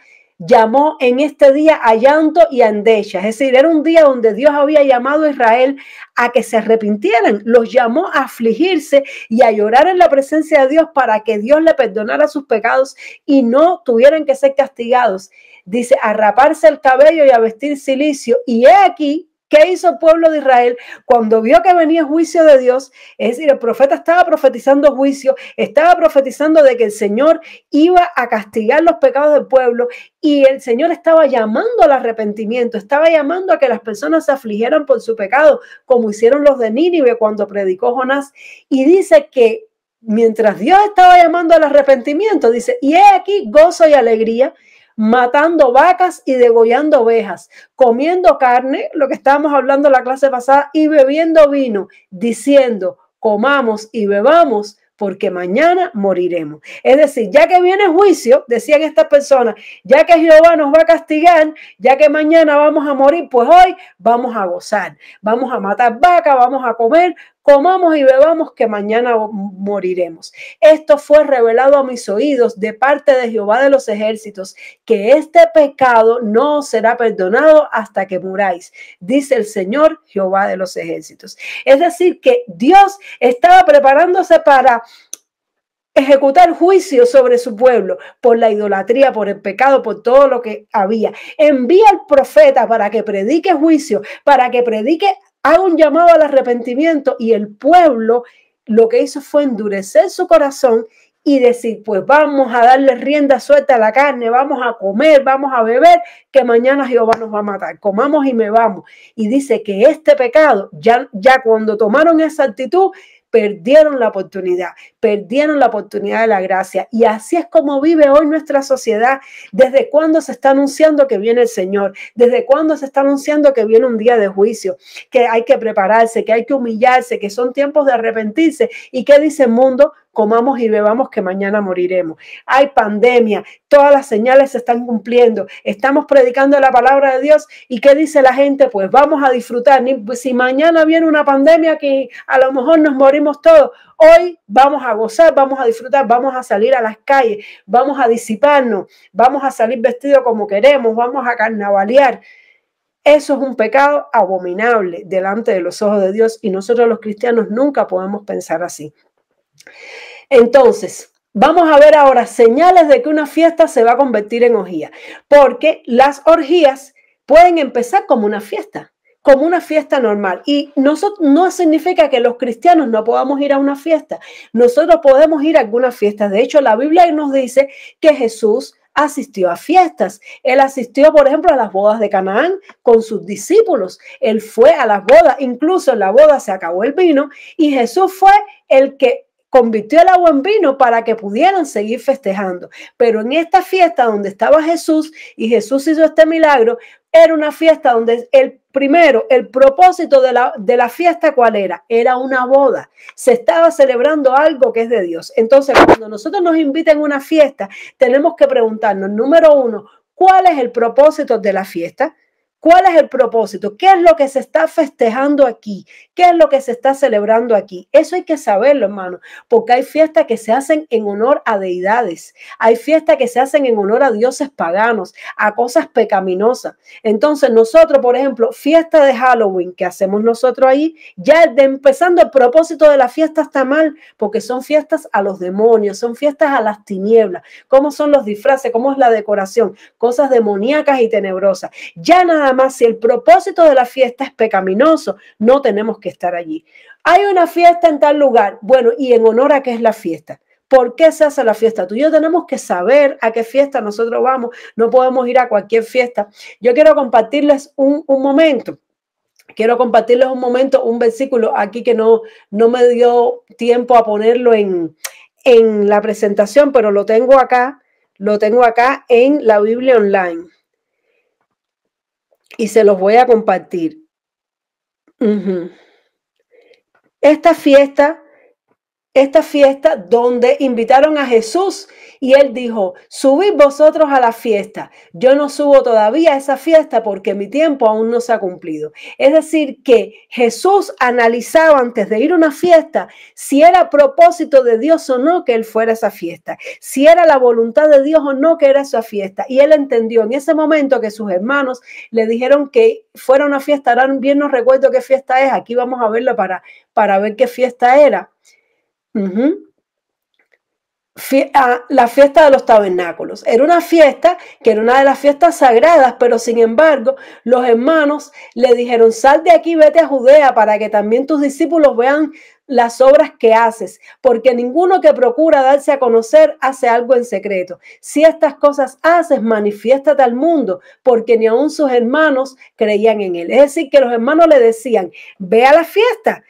a llanto y a endecha. Es decir, era un día donde Dios había llamado a Israel a que se arrepintieran. Los llamó a afligirse y a llorar en la presencia de Dios para que Dios le perdonara sus pecados y no tuvieran que ser castigados. Dice, a raparse el cabello y a vestir cilicio. Y he aquí, ¿qué hizo el pueblo de Israel cuando vio que venía juicio de Dios? Es decir, el profeta estaba profetizando juicio, estaba profetizando de que el Señor iba a castigar los pecados del pueblo y el Señor estaba llamando al arrepentimiento, estaba llamando a que las personas se afligieran por su pecado, como hicieron los de Nínive cuando predicó Jonás. Y dice que mientras Dios estaba llamando al arrepentimiento, dice, y he aquí gozo y alegría, matando vacas y degollando ovejas, comiendo carne, lo que estábamos hablando en la clase pasada, y bebiendo vino, diciendo, comamos y bebamos, porque mañana moriremos. Es decir, ya que viene juicio, decían estas personas, ya que Jehová nos va a castigar, ya que mañana vamos a morir, pues hoy vamos a gozar, vamos a matar vacas, vamos a comer, comamos y bebamos que mañana moriremos. Esto fue revelado a mis oídos de parte de Jehová de los ejércitos, que este pecado no será perdonado hasta que muráis, dice el Señor Jehová de los ejércitos. Es decir, que Dios estaba preparándose para ejecutar juicio sobre su pueblo por la idolatría, por el pecado, por todo lo que había. Envía al profeta para que predique juicio, para que predique, haga un llamado al arrepentimiento, y el pueblo lo que hizo fue endurecer su corazón y decir, pues vamos a darle rienda suelta a la carne, vamos a comer, vamos a beber, que mañana Jehová nos va a matar, comamos y bebamos. Y dice que este pecado, ya cuando tomaron esa actitud, perdieron la oportunidad de la gracia. Y así es como vive hoy nuestra sociedad. ¿Desde cuándo se está anunciando que viene el Señor? ¿Desde cuándo se está anunciando que viene un día de juicio? Que hay que prepararse, que hay que humillarse, que son tiempos de arrepentirse. ¿Y qué dice el mundo? Comamos y bebamos que mañana moriremos. Hay pandemia, todas las señales se están cumpliendo. Estamos predicando la palabra de Dios. ¿Y qué dice la gente? Pues vamos a disfrutar. Si mañana viene una pandemia que a lo mejor nos morimos todos, hoy vamos a gozar, vamos a disfrutar, vamos a salir a las calles, vamos a disiparnos, vamos a salir vestidos como queremos, vamos a carnavalear. Eso es un pecado abominable delante de los ojos de Dios y nosotros los cristianos nunca podemos pensar así. Entonces, vamos a ver ahora señales de que una fiesta se va a convertir en orgía, porque las orgías pueden empezar como una fiesta normal. Y no significa que los cristianos no podamos ir a una fiesta. Nosotros podemos ir a algunas fiestas. De hecho, la Biblia nos dice que Jesús asistió a fiestas. Él asistió, por ejemplo, a las bodas de Canaán con sus discípulos. Él fue a las bodas, incluso en la boda se acabó el vino y Jesús fue el que convirtió el agua en vino para que pudieran seguir festejando. Pero en esta fiesta donde estaba Jesús y Jesús hizo este milagro, era una fiesta donde el propósito de la fiesta, ¿cuál era? Era una boda. Se estaba celebrando algo que es de Dios. Entonces, cuando nosotros nos invitan a una fiesta, tenemos que preguntarnos, número uno, ¿cuál es el propósito de la fiesta? ¿Cuál es el propósito? ¿Qué es lo que se está festejando aquí? ¿Qué es lo que se está celebrando aquí? Eso hay que saberlo, hermano, porque hay fiestas que se hacen en honor a deidades. Hay fiestas que se hacen en honor a dioses paganos, a cosas pecaminosas. Entonces nosotros, por ejemplo, fiesta de Halloween que hacemos nosotros ahí, ya empezando el propósito de la fiesta está mal, porque son fiestas a los demonios, son fiestas a las tinieblas. ¿Cómo son los disfraces? ¿Cómo es la decoración? Cosas demoníacas y tenebrosas. Ya nada más, si el propósito de la fiesta es pecaminoso, no tenemos que estar allí. Hay una fiesta en tal lugar. Bueno, ¿y en honor a qué es la fiesta? ¿Por qué se hace la fiesta? Tú y yo tenemos que saber a qué fiesta nosotros vamos. No podemos ir a cualquier fiesta. Yo quiero compartirles un momento. Quiero compartirles un momento, un versículo aquí que no me dio tiempo a ponerlo en la presentación, pero lo tengo acá en la Biblia online. Y se los voy a compartir. Esta fiesta donde invitaron a Jesús y él dijo, subid vosotros a la fiesta. Yo no subo todavía a esa fiesta porque mi tiempo aún no se ha cumplido. Es decir, que Jesús analizaba antes de ir a una fiesta si era propósito de Dios o no que él fuera a esa fiesta, si era la voluntad de Dios o no que era esa fiesta. Y él entendió en ese momento que sus hermanos le dijeron que fuera una fiesta. Ahora bien no recuerdo qué fiesta es. Aquí vamos a verlo para ver qué fiesta era. La fiesta de los tabernáculos. Era una fiesta que era una de las fiestas sagradas, pero sin embargo los hermanos le dijeron, sal de aquí, vete a Judea para que también tus discípulos vean las obras que haces, porque ninguno que procura darse a conocer hace algo en secreto. Si estas cosas haces, manifiéstate al mundo, porque ni aun sus hermanos creían en él. Es decir, que los hermanos le decían, ve a la fiesta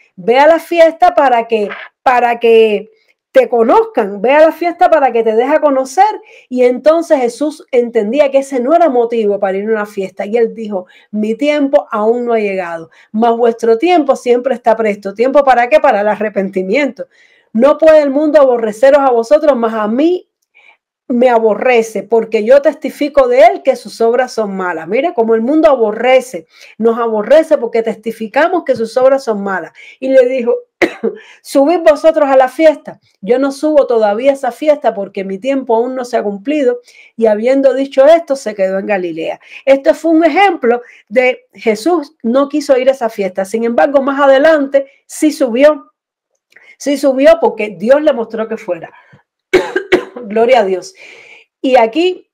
para que te conozcan, ve a la fiesta para que te deje conocer. Y entonces Jesús entendía que ese no era motivo para ir a una fiesta. Y él dijo, mi tiempo aún no ha llegado, mas vuestro tiempo siempre está presto. ¿Tiempo para qué? Para el arrepentimiento. No puede el mundo aborreceros a vosotros, mas a mí me aborrece, porque yo testifico de él que sus obras son malas. Mira como el mundo nos aborrece porque testificamos que sus obras son malas. Y le dijo, subid vosotros a la fiesta. Yo no subo todavía a esa fiesta porque mi tiempo aún no se ha cumplido. Y habiendo dicho esto, se quedó en Galilea. Esto fue un ejemplo de Jesús no quiso ir a esa fiesta. Sin embargo, más adelante sí subió. Sí subió porque Dios le mostró que fuera. Gloria a Dios. Y aquí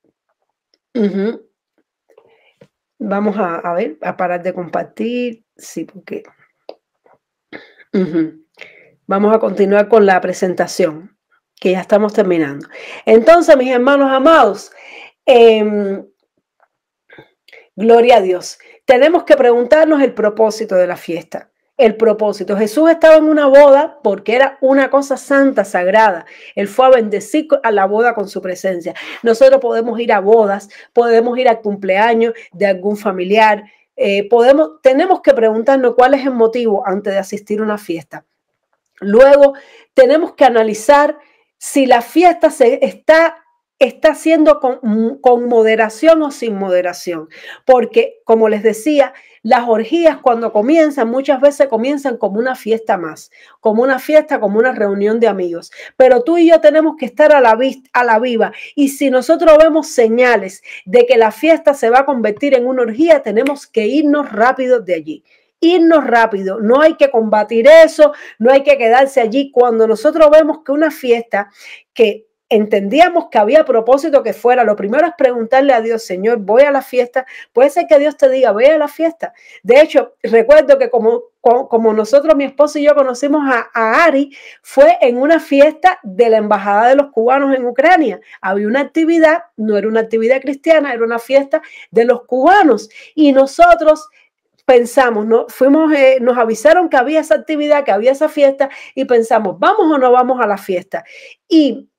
vamos a ver, a parar de compartir. Sí, porque vamos a continuar con la presentación, que ya estamos terminando. Entonces, mis hermanos amados, gloria a Dios. Tenemos que preguntarnos el propósito de la fiesta. El propósito. Jesús estaba en una boda porque era una cosa santa, sagrada. Él fue a bendecir a la boda con su presencia. Nosotros podemos ir a bodas, podemos ir al cumpleaños de algún familiar. Tenemos que preguntarnos cuál es el motivo antes de asistir a una fiesta. Luego tenemos que analizar si la fiesta está haciendo con moderación o sin moderación. Porque, como les decía, las orgías cuando comienzan, muchas veces comienzan como una fiesta más, como una fiesta, como una reunión de amigos. Pero tú y yo tenemos que estar a la viva. Y si nosotros vemos señales de que la fiesta se va a convertir en una orgía, tenemos que irnos rápido de allí. Irnos rápido, no hay que combatir eso, no hay que quedarse allí. Cuando nosotros vemos que una fiesta que entendíamos que había propósito que fuera, lo primero es preguntarle a Dios, Señor, voy a la fiesta. Puede ser que Dios te diga, ve a la fiesta. De hecho, recuerdo que como nosotros, mi esposo y yo conocimos a Ari, fue en una fiesta de la embajada de los cubanos en Ucrania. Había una actividad, no era una actividad cristiana, era una fiesta de los cubanos. Y nosotros pensamos, nos avisaron que había esa actividad, que había esa fiesta, y pensamos, ¿vamos o no vamos a la fiesta? Y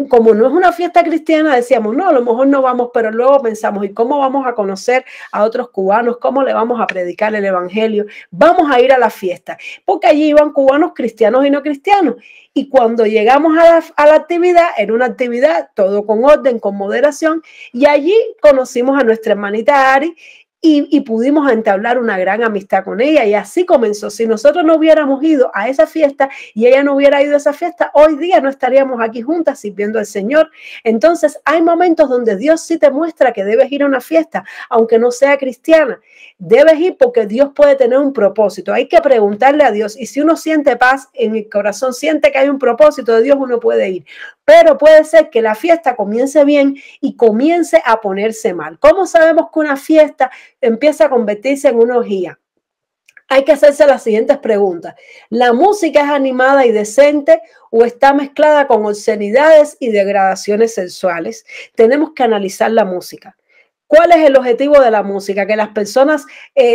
como no es una fiesta cristiana, decíamos, no, a lo mejor no vamos, pero luego pensamos, ¿y cómo vamos a conocer a otros cubanos? ¿Cómo le vamos a predicar el evangelio? Vamos a ir a la fiesta, porque allí iban cubanos cristianos y no cristianos. Y cuando llegamos a la actividad, era una actividad todo con orden, con moderación, y allí conocimos a nuestra hermanita Ari, y pudimos entablar una gran amistad con ella, y así comenzó. Si nosotros no hubiéramos ido a esa fiesta y ella no hubiera ido a esa fiesta, hoy día no estaríamos aquí juntas sirviendo al Señor. Entonces hay momentos donde Dios sí te muestra que debes ir a una fiesta, aunque no sea cristiana. Debes ir porque Dios puede tener un propósito. Hay que preguntarle a Dios, y si uno siente paz en el corazón, siente que hay un propósito de Dios, uno puede ir. Pero puede ser que la fiesta comience bien y comience a ponerse mal. ¿Cómo sabemos que una fiesta empieza a convertirse en una orgía? Hay que hacerse las siguientes preguntas. ¿La música es animada y decente o está mezclada con obscenidades y degradaciones sexuales. Tenemos que analizar la música. ¿Cuál es el objetivo de la música? Que las personas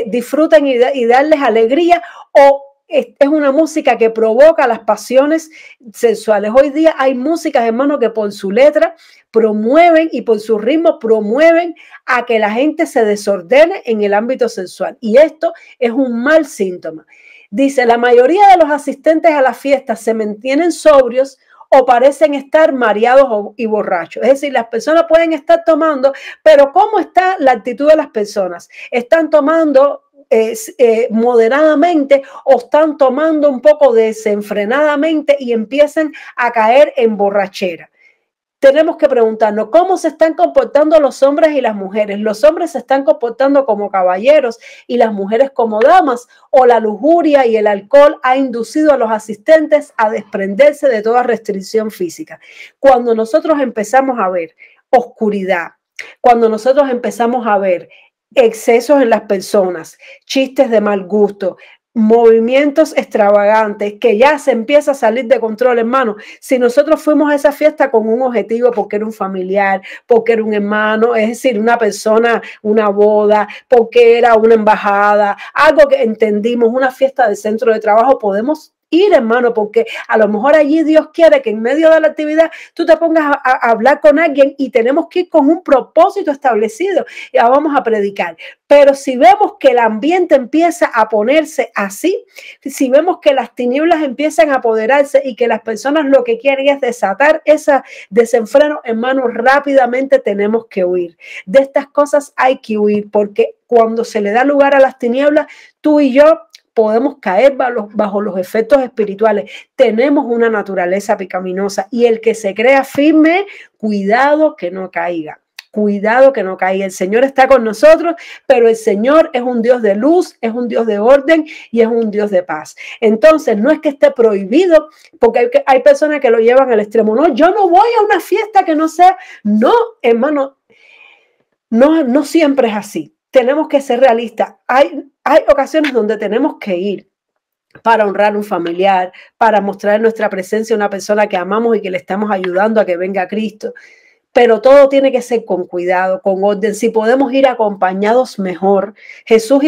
disfruten y darles alegría, o es una música que provoca las pasiones sexuales. Hoy día hay músicas, hermano, que por su letra promueven y por su ritmo promueven a que la gente se desordene en el ámbito sexual. Y esto es un mal síntoma. Dice, la mayoría de los asistentes a las fiestas se mantienen sobrios o parecen estar mareados y borrachos. Es decir, las personas pueden estar tomando, pero ¿cómo está la actitud de las personas? ¿Están tomando moderadamente o están tomando un poco desenfrenadamente y empiezan a caer en borrachera? Tenemos que preguntarnos cómo se están comportando los hombres y las mujeres. ¿Los hombres se están comportando como caballeros y las mujeres como damas? ¿O la lujuria y el alcohol ha inducido a los asistentes a desprenderse de toda restricción física? Cuando nosotros empezamos a ver oscuridad, cuando nosotros empezamos a ver excesos en las personas, chistes de mal gusto, movimientos extravagantes, que ya se empieza a salir de control, hermano. Si nosotros fuimos a esa fiesta con un objetivo, porque era un familiar, porque era un hermano, es decir, una persona, una boda, porque era una embajada, algo que entendimos, una fiesta de centro de trabajo, podemos ir, hermano, porque a lo mejor allí Dios quiere que en medio de la actividad tú te pongas a hablar con alguien, y tenemos que ir con un propósito establecido. Ya vamos a predicar. Pero si vemos que el ambiente empieza a ponerse así, si vemos que las tinieblas empiezan a apoderarse y que las personas lo que quieren es desatar ese desenfreno, hermano, rápidamente tenemos que huir. De estas cosas hay que huir, porque cuando se le da lugar a las tinieblas, tú y yo podemos caer bajo los efectos espirituales. Tenemos una naturaleza pecaminosa, y el que se crea firme, cuidado que no caiga. Cuidado que no caiga. El Señor está con nosotros, pero el Señor es un Dios de luz, es un Dios de orden y es un Dios de paz. Entonces, no es que esté prohibido, porque hay personas que lo llevan al extremo. No, yo no voy a una fiesta que no sea. No, hermano, no siempre es así. Tenemos que ser realistas. Hay ocasiones donde tenemos que ir para honrar a un familiar, para mostrar nuestra presencia a una persona que amamos y que le estamos ayudando a que venga a Cristo. Pero todo tiene que ser con cuidado, con orden. Si podemos ir acompañados, mejor. Jesús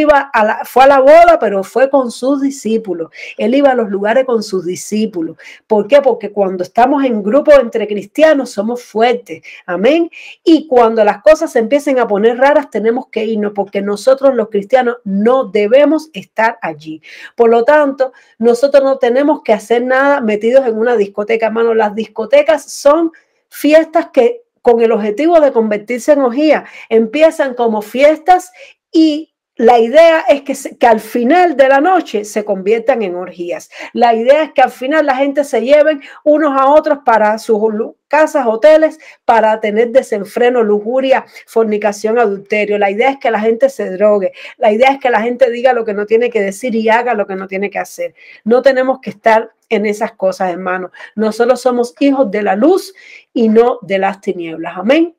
fue a la boda, pero fue con sus discípulos. Él iba a los lugares con sus discípulos. ¿Por qué? Porque cuando estamos en grupo entre cristianos somos fuertes. Amén. Y cuando las cosas se empiecen a poner raras, tenemos que irnos, porque nosotros los cristianos no debemos estar allí. Por lo tanto, nosotros no tenemos que hacer nada metidos en una discoteca, hermano. Las discotecas son fiestas que, con el objetivo de convertirse en orgía, empiezan como fiestas, y la idea es que al final de la noche se conviertan en orgías. La idea es que al final la gente se lleven unos a otros para sus casas, hoteles, para tener desenfreno, lujuria, fornicación, adulterio. La idea es que la gente se drogue. La idea es que la gente diga lo que no tiene que decir y haga lo que no tiene que hacer. No tenemos que estar en esas cosas, hermanos. Nosotros somos hijos de la luz y no de las tinieblas. Amén.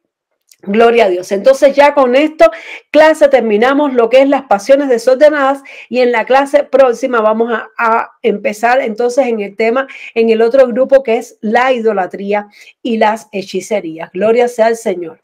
Gloria a Dios. Entonces, ya con esto clase terminamos lo que es las pasiones desordenadas, y en la clase próxima vamos a empezar entonces en el tema, en el otro grupo, que es la idolatría y las hechicerías. Gloria sea al Señor.